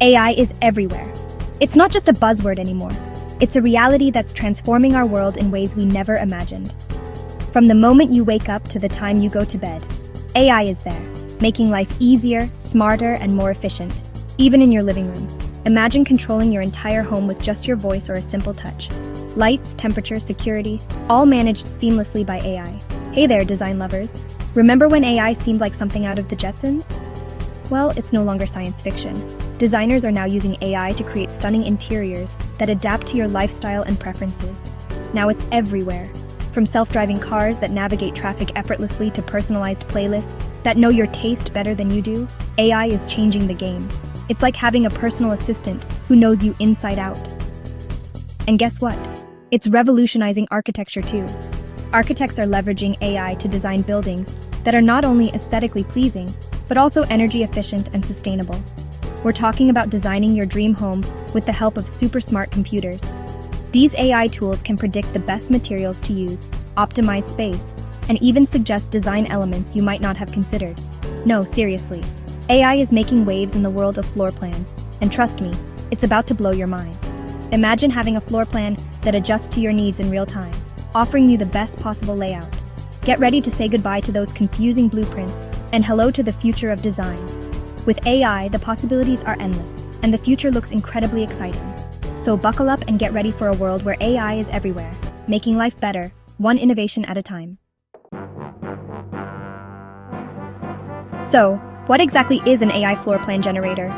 AI is everywhere. It's not just a buzzword anymore. It's a reality that's transforming our world in ways we never imagined. From the moment you wake up to the time you go to bed, AI is there, making life easier, smarter, and more efficient, even in your living room. Imagine controlling your entire home with just your voice or a simple touch. Lights, temperature, security, all managed seamlessly by AI. Hey there, design lovers. Remember when AI seemed like something out of the Jetsons? Well, it's no longer science fiction. Designers are now using AI to create stunning interiors that adapt to your lifestyle and preferences. Now it's everywhere. From self-driving cars that navigate traffic effortlessly to personalized playlists that know your taste better than you do, AI is changing the game. It's like having a personal assistant who knows you inside out. And guess what? It's revolutionizing architecture too. Architects are leveraging AI to design buildings that are not only aesthetically pleasing, but also energy efficient and sustainable. We're talking about designing your dream home with the help of super smart computers. These AI tools can predict the best materials to use, optimize space, and even suggest design elements you might not have considered. No, seriously. AI is making waves in the world of floor plans, and trust me, it's about to blow your mind. Imagine having a floor plan that adjusts to your needs in real time, offering you the best possible layout. Get ready to say goodbye to those confusing blueprints and hello to the future of design. With AI, the possibilities are endless, and the future looks incredibly exciting. So buckle up and get ready for a world where AI is everywhere, making life better, one innovation at a time. So, what exactly is an AI floor plan generator?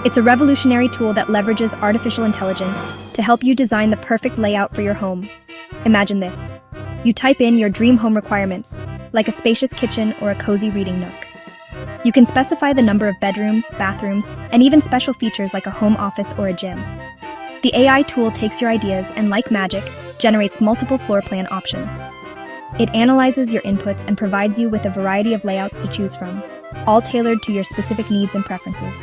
It's a revolutionary tool that leverages artificial intelligence to help you design the perfect layout for your home. Imagine this. You type in your dream home requirements, like a spacious kitchen or a cozy reading nook. You can specify the number of bedrooms, bathrooms, and even special features like a home office or a gym. The AI tool takes your ideas and, like magic, generates multiple floor plan options. It analyzes your inputs and provides you with a variety of layouts to choose from, all tailored to your specific needs and preferences.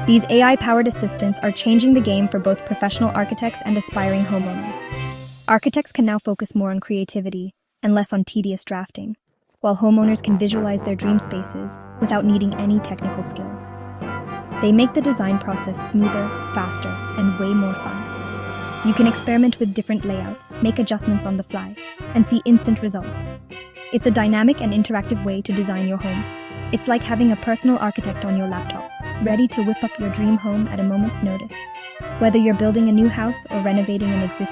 These AI-powered assistants are changing the game for both professional architects and aspiring homeowners. Architects can now focus more on creativity and less on tedious drafting, while homeowners can visualize their dream spaces without needing any technical skills. They make the design process smoother, faster, and way more fun. You can experiment with different layouts, make adjustments on the fly, and see instant results. It's a dynamic and interactive way to design your home. It's like having a personal architect on your laptop, ready to whip up your dream home at a moment's notice. Whether you're building a new house or renovating an existing